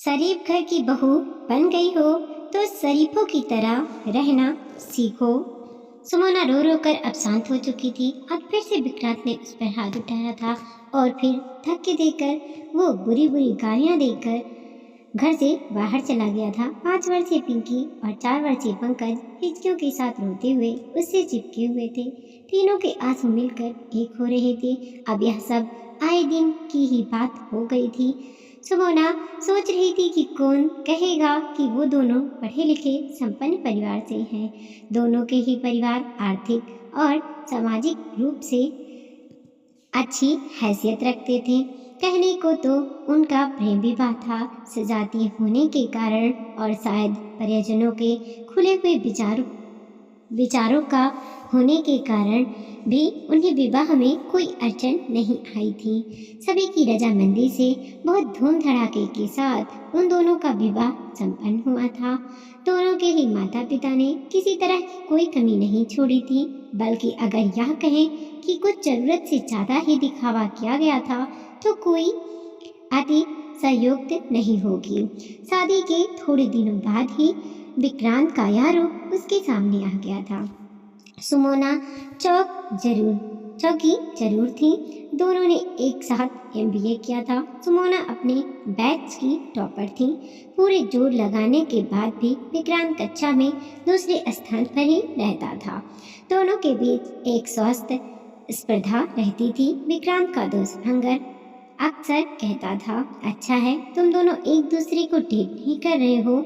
शरीफ घर की बहू बन गई हो तो शरीफों की तरह रहना सीखो। सुमोना रो रो कर अब शांत हो चुकी थी। अब फिर से विक्रांत ने उस पर हाथ उठाया था और फिर धक्के देकर वो बुरी बुरी गालियां देकर घर से बाहर चला गया था। 5 वर्षीय पिंकी और 4 वर्षीय पंकज हिचकियों के साथ रोते हुए उससे चिपके हुए थे। तीनों के आंसू मिलकर एक हो रहे थे। अब यह सब आए दिन की ही बात हो गई थी। सुमोना सोच रही थी कि कौन कहेगा कि वो दोनों पढ़े लिखे संपन्न परिवार से हैं। दोनों के ही परिवार आर्थिक और सामाजिक रूप से अच्छी हैसियत रखते थे। कहने को तो उनका प्रेम विवाह था। सजातीय होने के कारण और शायद परिजनों के खुले हुए विचारों का होने के कारण भी उन्हें विवाह में कोई अड़चन नहीं आई थी। सभी की रजामंदी से बहुत धूम धड़ाके के साथ उन दोनों का विवाह संपन्न हुआ था। दोनों के ही माता पिता ने किसी तरह की कोई कमी नहीं छोड़ी थी, बल्कि अगर यह कहें कि कुछ जरूरत से ज्यादा ही दिखावा किया गया था तो कोई अति संयुक्त नहीं होगी। शादी के थोड़े दिनों बाद ही विक्रांत का यह रूप उसके सामने आ गया था। सुमोना चौकी जरूर थी। दोनों ने एक साथ एमबीए किया था। सुमोना अपने बैच की टॉपर थी। पूरे जोर लगाने के बाद भी विक्रांत कक्षा में दूसरे स्थान पर ही रहता था। दोनों के बीच एक स्वस्थ स्पर्धा रहती थी। विक्रांत का दोस्त हंगर अक्सर कहता था, अच्छा है तुम दोनों एक दूसरे को डेट नहीं कर रहे हो,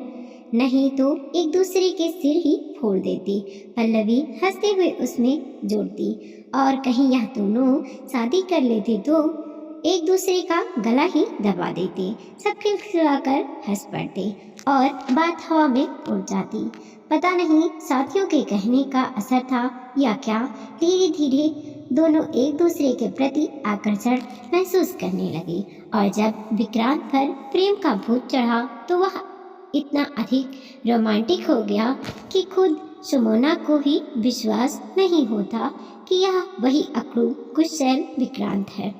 नहीं तो एक दूसरे के सिर ही फोड़ देती। पल्लवी हंसते हुए उसमें जोड़ती, और कहीं यह दोनों शादी कर लेते तो एक दूसरे का गला ही दबा देते। सब खिलखिलाकर हंस पड़ते और बात हवा में उड़ जाती। पता नहीं साथियों के कहने का असर था या क्या, धीरे धीरे दोनों एक दूसरे के प्रति आकर्षण महसूस करने लगे। और जब विक्रांत पर प्रेम का भूत चढ़ा तो वह इतना अधिक रोमांटिक हो गया कि खुद सुमोना को ही विश्वास नहीं होता कि यह वही अकड़ू गुस्सैल विक्रांत है।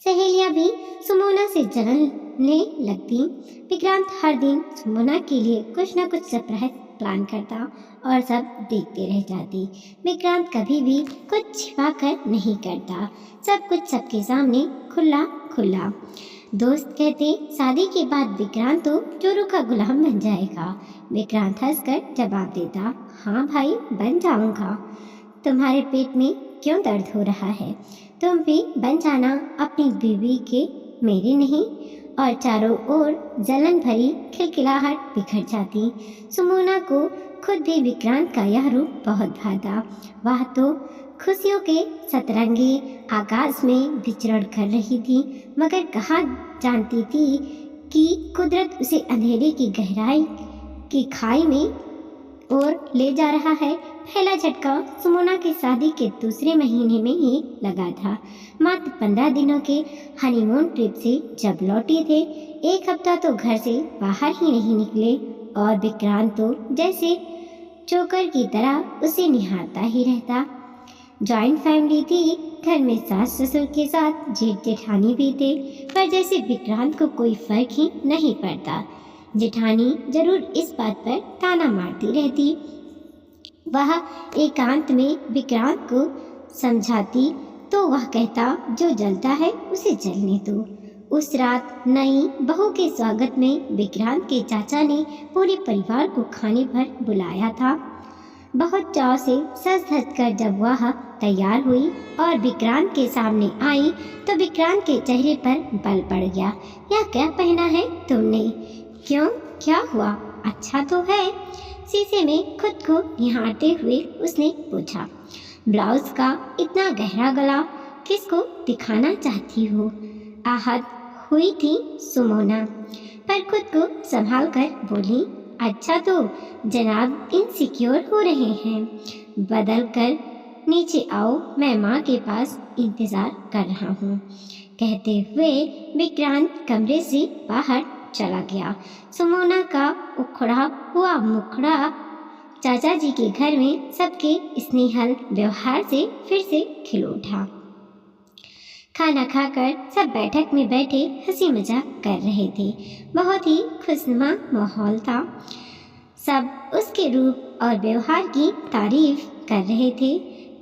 सहेलियां भी सुमोना से जलने लगती। विक्रांत हर दिन सुमोना के लिए कुछ न कुछ सरप्राइज प्लान करता और सब देखते रह जाती। विक्रांत कभी भी कुछ छिपा कर नहीं करता, सब कुछ सबके सामने खुला खुला। दोस्त कहते शादी के बाद विक्रांत तो चोरों का गुलाम बन जाएगा। विक्रांत हंसकर जवाब देता, हाँ भाई बन जाऊंगा। तुम्हारे पेट में क्यों दर्द हो रहा है, तुम भी बन जाना अपनी बीवी के, मेरे नहीं। और चारों ओर जलन भरी खिलखिलाहट बिखर जाती। सुमोना को खुद भी विक्रांत का यह रूप बहुत भाता। वह तो खुशियों के सतरंगे आकाश में विचरण कर रही थी, मगर कहाँ जानती थी कि कुदरत उसे अंधेरे की गहराई की खाई में और ले जा रहा है। पहला झटका सुमोना की शादी के दूसरे महीने में ही लगा था। मात्र 15 दिनों के हनीमून ट्रिप से जब लौटे थे, 1 हफ्ता तो घर से बाहर ही नहीं निकले और विक्रांत तो जैसे चोकर की तरह उसे निहारता ही रहता। जॉइंट फैमिली थी, घर में सास ससुर के साथ जेठ जेठानी भी थे, पर जैसे विक्रांत को कोई फर्क ही नहीं पड़ता। जेठानी जरूर इस बात पर ताना मारती रहती। वह एकांत में विक्रांत को समझाती तो वह कहता जो जलता है उसे जलने दो। उस रात नई बहू के स्वागत में विक्रांत के चाचा ने पूरे परिवार को खाने पर बुलाया था। बहुत चाव से सज धज कर जब वह तैयार हुई और विक्रांत के सामने आई तो विक्रांत के चेहरे पर बल पड़ गया। यह क्या पहना है तुमने, क्यों, क्या हुआ, अच्छा तो है? शीशे में खुद को निहारते हुए उसने पूछा। ब्लाउज का इतना गहरा गला किसको दिखाना चाहती हो? आहत हुई थी सुमोना, पर खुद को संभाल कर बोली, अच्छा तो जनाब इनसिक्योर हो रहे हैं, बदल कर नीचे आओ, मैं माँ के पास इंतजार कर रहा हूँ। कहते हुए विक्रांत कमरे से बाहर चला गया। सुमोना का उखड़ा हुआ मुखड़ा चाचा जी के घर में सबके स्नेहल व्यवहार से फिर से खिल उठा। खाना खाकर सब बैठक में बैठे हंसी मजाक कर रहे थे। बहुत ही खुशनुमा माहौल था। सब उसके रूप और व्यवहार की तारीफ कर रहे थे।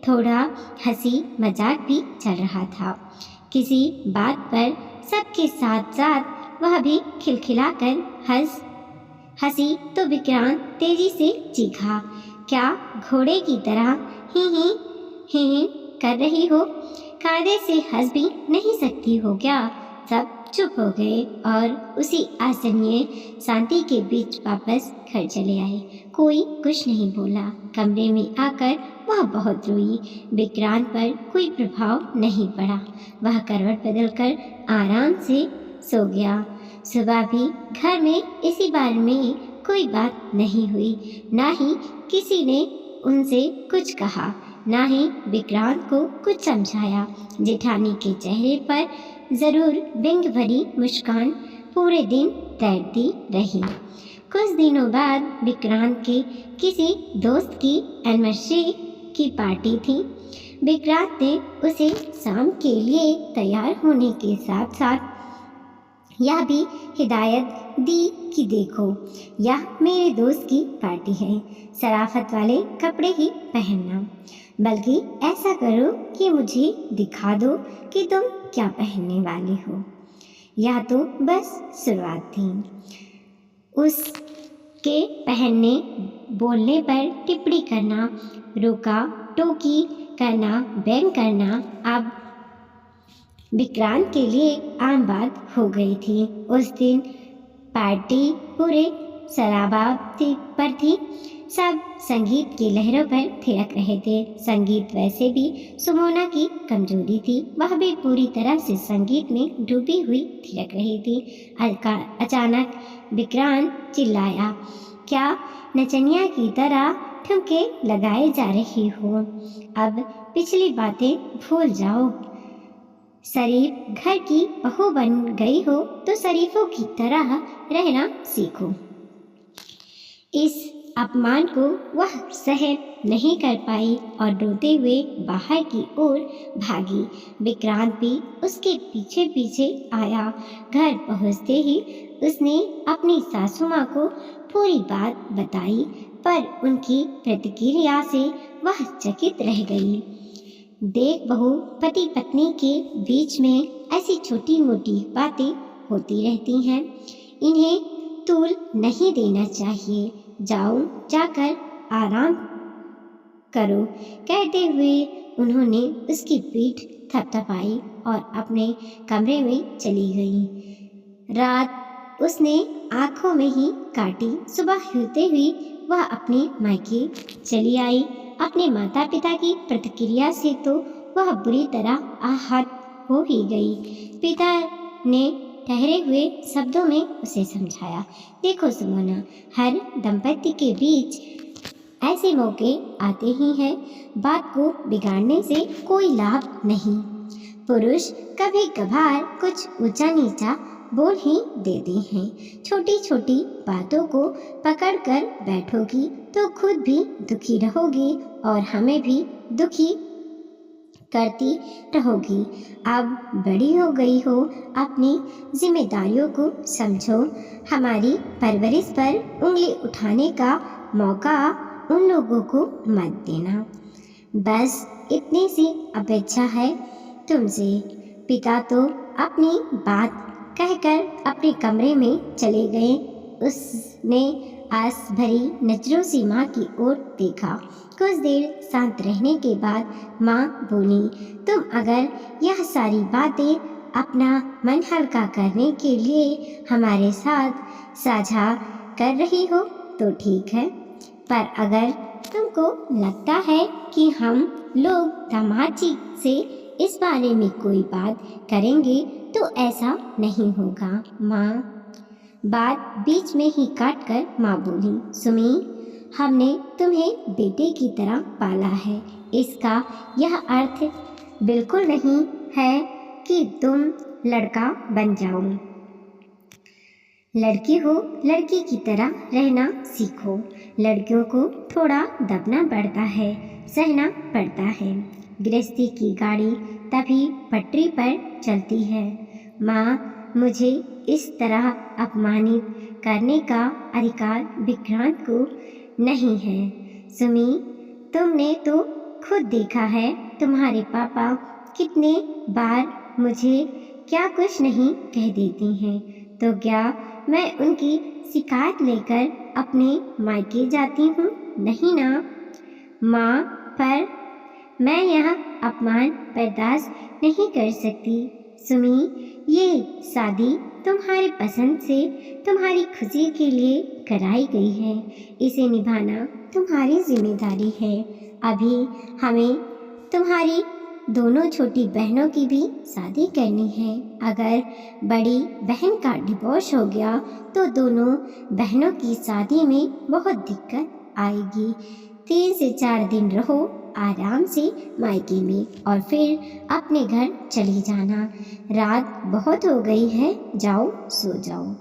थोड़ा हंसी मजाक भी चल रहा था। किसी बात पर सबके साथ साथ वह भी खिलखिलाकर हंसी तो विक्रांत तेजी से चीखा, क्या घोड़े की तरह ही कर रही हो? कायदे से हंस भी नहीं सकती हो क्या? सब चुप हो गए और उसी असहनीय शांति के बीच वापस घर चले आए। कोई कुछ नहीं बोला। कमरे में आकर वह बहुत रोई। विक्रांत पर कोई प्रभाव नहीं पड़ा। वह करवट बदलकर आराम से सो गया। सुबह भी घर में इसी बारे में कोई बात नहीं हुई। ना ही किसी ने उनसे कुछ कहा, ना ही विक्रांत को कुछ समझाया। जेठानी के चेहरे पर जरूर व्यंग भरी मुस्कान पूरे दिन तैरती रही। कुछ दिनों बाद विक्रांत के किसी दोस्त की एनिवर्सरी की पार्टी थी। विक्रांत ने उसे शाम के लिए तैयार होने के साथ साथ यह भी हिदायत दी कि देखो, यह मेरे दोस्त की पार्टी है, शराफत वाले कपड़े ही पहनना, बल्कि ऐसा करो कि मुझे दिखा दो कि तुम क्या पहनने वाले हो। यह तो बस शुरुआत थी। उसके पहनने बोलने पर टिप्पणी करना, रोका टोकी करना, व्यंग करना अब विक्रांत के लिए आम बात हो गई थी। उस दिन पार्टी पूरे शराबाती पर थी। सब संगीत की लहरों पर थिरक रहे थे। संगीत वैसे भी सुमोना की कमजोरी थी। वह भी पूरी तरह से संगीत में डूबी हुई थिरक रही थी। अचानक विक्रांत चिल्लाया, क्या नचनिया की तरह ठुमके लगाए जा रही हो? अब पिछली बातें भूल जाओ। शरीफ घर की बहू बन गई हो तो शरीफों की तरह रहना सीखो। इस अपमान को वह सहन नहीं कर पाई और रोते हुए बाहर की ओर भागी। विक्रांत भी उसके पीछे पीछे आया। घर पहुंचते ही उसने अपनी सासू माँ को पूरी बात बताई, पर उनकी प्रतिक्रिया से वह चकित रह गई। देख बहू, पति पत्नी के बीच में ऐसी छोटी मोटी बातें होती रहती हैं, इन्हें तूल नहीं देना चाहिए। जाओ, जाकर आराम करो। कहते हुए उन्होंने उसकी पीठ थपथपाई और अपने कमरे में चली गई। रात उसने आंखों में ही काटी। सुबह होते हुई वह अपने मायके चली आई। अपने माता पिता की प्रतिक्रिया से तो वह बुरी तरह आहत हो ही गई। पिता ने ठहरे हुए शब्दों में उसे समझाया, देखो सुमोना, हर दंपति के बीच ऐसे मौके आते ही हैं। बात को बिगाड़ने से कोई लाभ नहीं। पुरुष कभी कभार कुछ ऊंचा नीचा बोल ही देते हैं। छोटी छोटी बातों को पकड़ कर बैठोगी तो खुद भी दुखी रहोगी और हमें भी दुखी करती रहोगी। अब बड़ी हो गई हो, अपनी जिम्मेदारियों को समझो। हमारी परवरिश पर उंगली उठाने का मौका उन लोगों को मत देना। बस इतनी सी अपेक्षा है तुमसे। पिता तो अपनी बात कहकर अपने कमरे में चले गए। उसने आस भरी नजरों से माँ की ओर देखा। कुछ देर शांत रहने के बाद माँ बोली, तुम अगर यह सारी बातें अपना मन हल्का करने के लिए हमारे साथ साझा कर रही हो तो ठीक है, पर अगर तुमको लगता है कि हम लोग दामाद जी से इस बारे में कोई बात करेंगे तो ऐसा नहीं होगा। माँ बात बीच में ही काट कर माँ बोली, सुमी, हमने तुम्हें बेटे की तरह पाला है। इसका यह अर्थ बिल्कुल नहीं है कि तुम लड़का बन जाओ। लड़की हो, लड़की की तरह रहना सीखो। लड़कियों को थोड़ा दबना पड़ता है, सहना पड़ता है। गृहस्थी की गाड़ी तभी पटरी पर चलती है। माँ, मुझे इस तरह अपमानित करने का अधिकार विक्रांत को नहीं है। सुमी, तुमने तो खुद देखा है तुम्हारे पापा कितने बार मुझे क्या कुछ नहीं कह देते हैं, तो क्या मैं उनकी शिकायत लेकर अपने मायके जाती हूँ? नहीं ना माँ, पर मैं यह अपमान बर्दाश्त नहीं कर सकती। सुमी, ये शादी तुम्हारी पसंद से तुम्हारी खुशी के लिए कराई गई है। इसे निभाना तुम्हारी जिम्मेदारी है। अभी हमें तुम्हारी दोनों छोटी बहनों की भी शादी करनी है। अगर बड़ी बहन का डिवोर्स हो गया तो दोनों बहनों की शादी में बहुत दिक्कत आएगी। 3 से 4 दिन रहो आराम से मायके में और फिर अपने घर चली जाना। रात बहुत हो गई है, जाओ सो जाओ।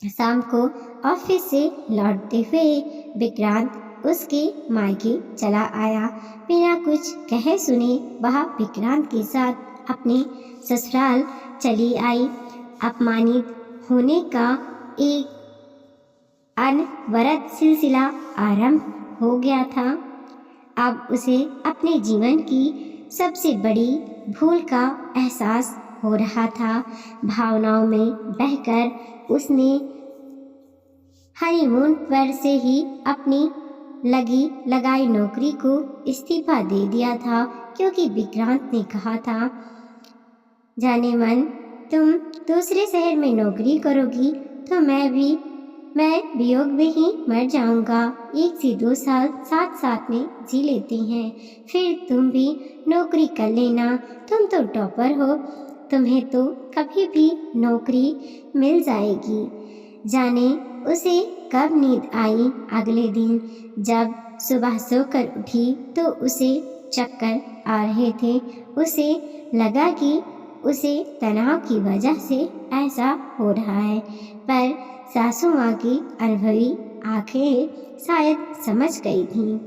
शाम को ऑफिस से लौटते हुए विक्रांत उसके मायके चला आया। बिना कुछ कहे सुने वह विक्रांत के साथ अपने ससुराल चली आई। अपमानित होने का एक अनवरत सिलसिला आरंभ हो गया था। अब उसे अपने जीवन की सबसे बड़ी भूल का एहसास हो रहा था। भावनाओं में बहकर उसने हनीमून पर से ही अपनी लगी लगाई नौकरी को इस्तीफा दे दिया था, क्योंकि विक्रांत ने कहा था, जाने मन, तुम दूसरे शहर में नौकरी करोगी तो मैं वियोग में ही मर जाऊंगा। 1 से 2 साल साथ साथ में जी लेते हैं, फिर तुम भी नौकरी कर लेना। तुम तो टॉपर हो, तुम्हें तो कभी भी नौकरी मिल जाएगी। जाने उसे कब नींद आई। अगले दिन जब सुबह सोकर उठी तो उसे चक्कर आ रहे थे। उसे लगा कि उसे तनाव की वजह से ऐसा हो रहा है, पर सासू माँ की अनुभवी आंखें शायद समझ गई थीं।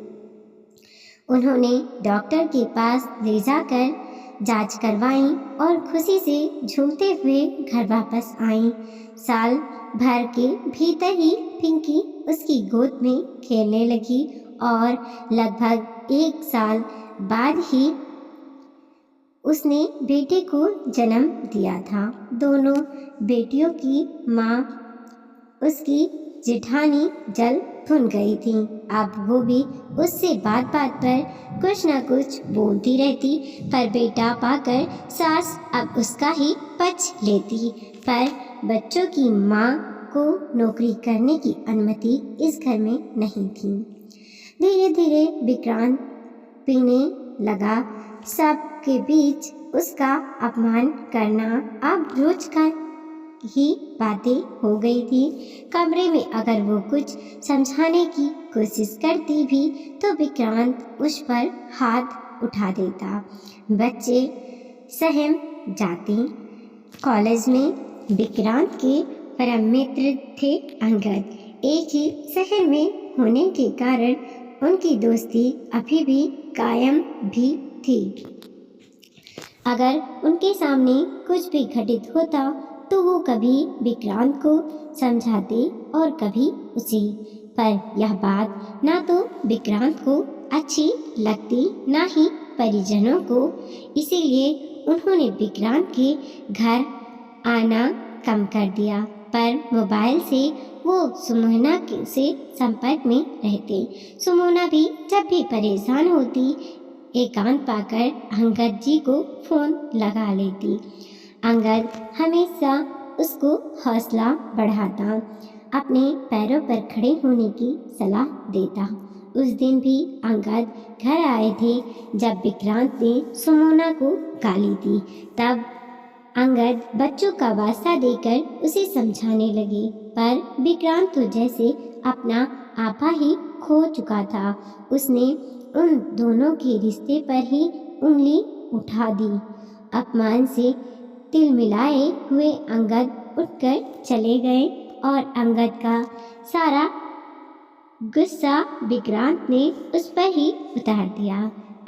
उन्होंने डॉक्टर के पास ले जाकर जांच करवाई और खुशी से झूमते हुए घर वापस आई। साल भर के भीतर ही पिंकी उसकी गोद में खेलने लगी और लगभग 1 साल बाद ही उसने बेटे को जन्म दिया था। दोनों बेटियों की माँ उसकी जेठानी जल भुन गई थी। अब वो भी उससे बात बात पर कुछ न कुछ बोलती रहती, पर बेटा पाकर सास अब उसका ही पक्ष लेती। पर बच्चों की माँ को नौकरी करने की अनुमति इस घर में नहीं थी। धीरे धीरे विक्रांत पीने लगा। सबके बीच उसका अपमान करना अब रोज का ही बातें हो गई थी। कमरे में अगर वो कुछ समझाने की कोशिश करती भी तो विक्रांत उस पर हाथ उठा देता। बच्चे सहम जाते। कॉलेज में विक्रांत के परम मित्र थे अंगद। एक ही शहर में होने के कारण उनकी दोस्ती अभी भी कायम भी थी। अगर उनके सामने कुछ भी घटित होता तो वो कभी विक्रांत को समझाते और कभी उसे, पर यह बात ना तो विक्रांत को अच्छी लगती ना ही परिजनों को। इसीलिए उन्होंने विक्रांत के घर आना कम कर दिया, पर मोबाइल से वो सुमोना से संपर्क में रहते। सुमोना भी जब भी परेशान होती एकांत पाकर अंगद जी को फोन लगा लेती। अंगद हमेशा उसको हौसला बढ़ाता, अपने पैरों पर खड़े होने की सलाह देता। उस दिन भी अंगद घर आए थे जब विक्रांत ने सुमोना को गाली दी। तब अंगद बच्चों का वास्ता देकर उसे समझाने लगे, पर विक्रांत तो जैसे अपना आपा ही खो चुका था। उसने उन दोनों के रिश्ते पर ही उंगली उठा दी। अपमान से तिलमिलाए हुए अंगद उठकर चले गए और अंगद का सारा गुस्सा विक्रांत ने उस पर ही उतार दिया।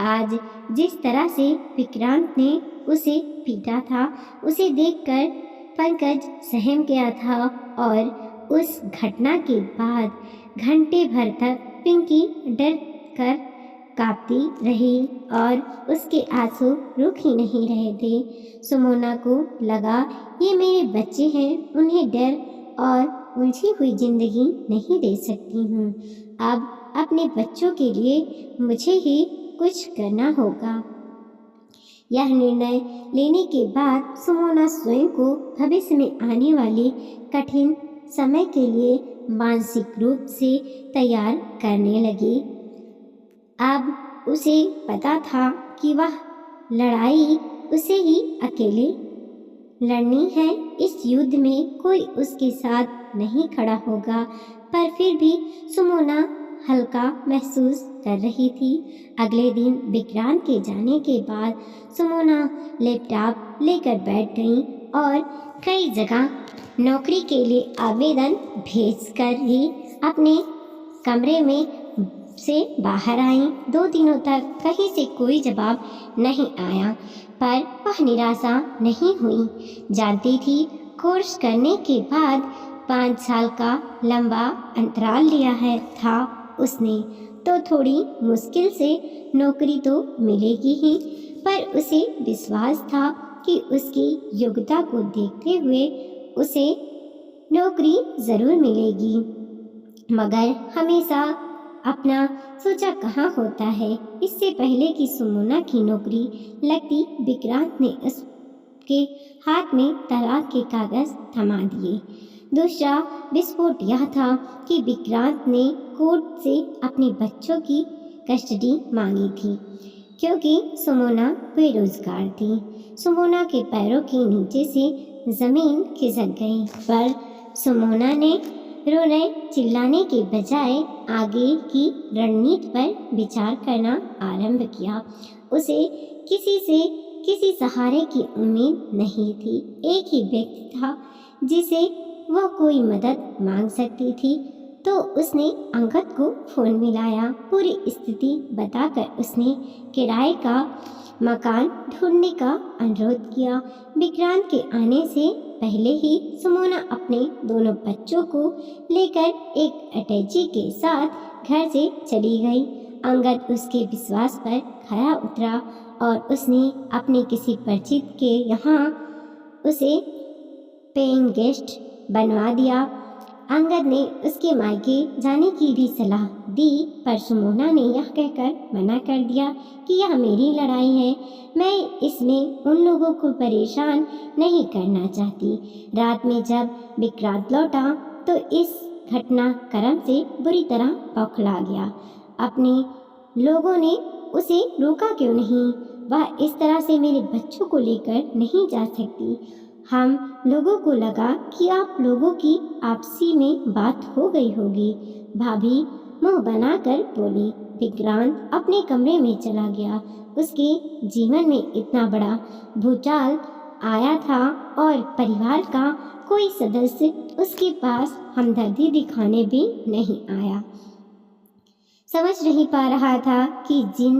आज जिस तरह से विक्रांत ने उसे पीटा था, उसे देखकर पंकज सहम गया था और उस घटना के बाद घंटे भर तक पिंकी डर कर कांपती रही और उसके आंसू रुक ही नहीं रहे थे। सुमोना को लगा ये मेरे बच्चे हैं, उन्हें डर और उलझी हुई जिंदगी नहीं दे सकती हूँ। अब अपने बच्चों के लिए मुझे ही कुछ करना होगा। यह निर्णय लेने के बाद सुमोना स्वयं को भविष्य में आने वाले कठिन समय के लिए मानसिक रूप से तैयार करने लगी। अब उसे पता था कि वह लड़ाई उसे ही अकेले लड़नी है। इस युद्ध में कोई उसके साथ नहीं खड़ा होगा, पर फिर भी सुमोना हल्का महसूस कर रही थी। अगले दिन विक्रांत के जाने के बाद सुमोना लैपटॉप लेकर बैठ गई और कई जगह नौकरी के लिए आवेदन भेजकर ही अपने कमरे में से बाहर आई। 2 दिनों तक कहीं से कोई जवाब नहीं आया, पर वह निराशा नहीं हुई। जानती थी कोर्स करने के बाद 5 साल का लंबा अंतराल लिया था उसने, तो थोड़ी मुश्किल से नौकरी तो मिलेगी ही, पर उसे विश्वास था कि उसकी योग्यता को देखते हुए उसे नौकरी जरूर मिलेगी। मगर हमेशा अपना सोचा कहाँ होता है। इससे पहले कि सुमोना की नौकरी लगती, विक्रांत ने उसके हाथ में तलाक के कागज थमा दिए। दूसरा विस्फोट यह था कि विक्रांत ने कोर्ट से अपने बच्चों की कस्टडी मांगी थी, क्योंकि सुमोना बेरोजगार थी। सुमोना के पैरों के नीचे से जमीन खिसक गई, पर सुमोना ने रोने चिल्लाने के बजाय आगे की रणनीति पर विचार करना आरंभ किया। उसे किसी सहारे की उम्मीद नहीं थी। एक ही व्यक्ति था जिसे वह कोई मदद मांग सकती थी, तो उसने अंगद को फोन मिलाया। पूरी स्थिति बताकर उसने किराए का मकान ढूंढने का अनुरोध किया। विक्रांत के आने से पहले ही सुमोना अपने दोनों बच्चों को लेकर एक अटैची के साथ घर से चली गई। अंगद उसके विश्वास पर खरा उतरा और उसने अपने किसी परिचित के यहाँ उसे पेइंग गेस्ट बनवा दिया। अंगद ने उसके मायके जाने की भी सलाह दी, पर सुमोना ने यह कहकर मना कर दिया कि यह मेरी लड़ाई है, मैं इसमें उन लोगों को परेशान नहीं करना चाहती। रात में जब विक्रांत लौटा तो इस घटनाक्रम से बुरी तरह बौखला गया। अपने लोगों ने उसे रोका क्यों नहीं? वह इस तरह से मेरे बच्चों को लेकर नहीं जा सकती। हम लोगों को लगा कि आप लोगों की आपसी में बात हो गई होगी। भाभी मुंह बनाकर बोली। विक्रांत अपने कमरे में चला गया। उसके जीवन में इतना बड़ा भूचाल आया था और परिवार का कोई सदस्य उसके पास हमदर्दी दिखाने भी नहीं आया। समझ नहीं पा रहा था कि जिन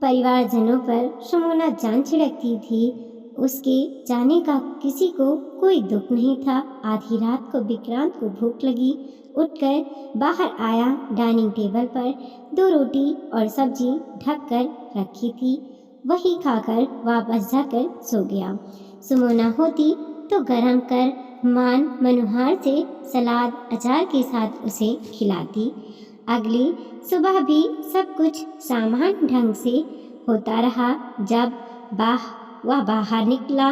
परिवारजनों पर सुमोना जान छिड़कती थी, उसके जाने का किसी को कोई दुख नहीं था। आधी रात को विक्रांत को भूख लगी। उठकर बाहर आया। डाइनिंग टेबल पर 2 रोटी और सब्जी ढक कर रखी थी, वही खाकर वापस जाकर सो गया। सुमोना होती तो गरम कर मान मनोहार से सलाद अचार के साथ उसे खिलाती। अगली सुबह भी सब कुछ सामान्य ढंग से होता रहा। जब वह बाहर निकला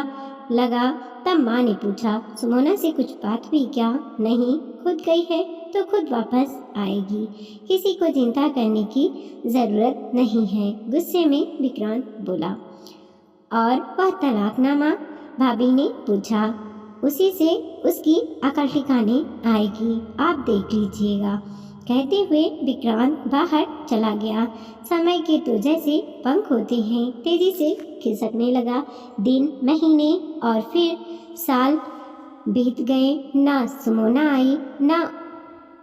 लगा तब माँ ने पूछा, सुमोना से कुछ बात हुई क्या? नहीं, खुद गई है तो खुद वापस आएगी, किसी को चिंता करने की जरूरत नहीं है, गुस्से में विक्रांत बोला। और वह तलाकनामा? भाभी ने पूछा। उसी से उसकी अकल ठिकाने आएगी, आप देख लीजिएगा। कहते हुए विक्रांत बाहर चला गया। समय के तो जैसे पंख होते हैं, तेजी से खिसकने लगा। दिन, महीने और फिर साल बीत गए। ना सुमोना आई, ना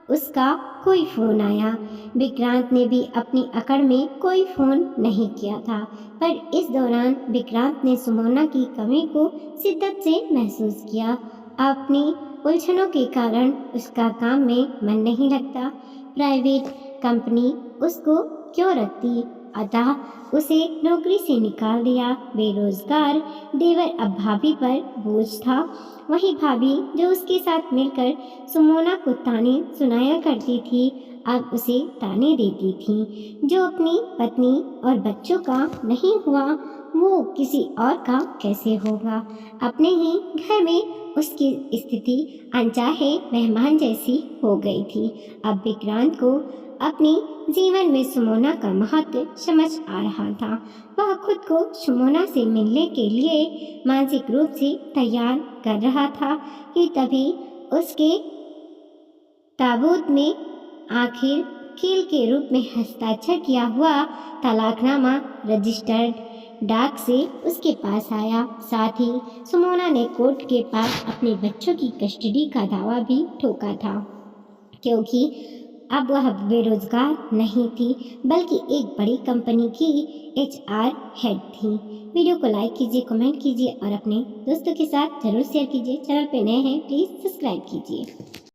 उसका कोई फ़ोन आया। विक्रांत ने भी अपनी अकड़ में कोई फ़ोन नहीं किया था, पर इस दौरान विक्रांत ने सुमोना की कमी को शिद्दत से महसूस किया। अपनी उलझनों के कारण उसका काम में मन नहीं लगता। प्राइवेट कंपनी उसको क्यों रखती, अतः उसे नौकरी से निकाल दिया। बेरोजगार देवर अब भाभी पर बोझ था। वही भाभी जो उसके साथ मिलकर सुमोना को ताने सुनाया करती थी, अब उसे ताने देती थी। जो अपनी पत्नी और बच्चों का नहीं हुआ, वो किसी और का कैसे होगा। अपने ही घर में उसकी स्थिति अनचाहे मेहमान जैसी हो गई थी। अब विक्रांत को अपने जीवन में सुमोना का महत्व समझ आ रहा था। वह खुद को सुमोना से मिलने के लिए मानसिक रूप से तैयार कर रहा था कि तभी उसके ताबूत में आखिर कील के रूप में हस्ताक्षर किया हुआ तलाकनामा रजिस्टर्ड डाक से उसके पास आया। साथ ही सुमोना ने कोर्ट के पास अपने बच्चों की कस्टडी का दावा भी ठोका था, क्योंकि अब वह बेरोजगार नहीं थी, बल्कि एक बड़ी कंपनी की HR हेड थी। वीडियो को लाइक कीजिए, कमेंट कीजिए और अपने दोस्तों के साथ जरूर शेयर कीजिए। चैनल पे नए हैं प्लीज सब्सक्राइब कीजिए।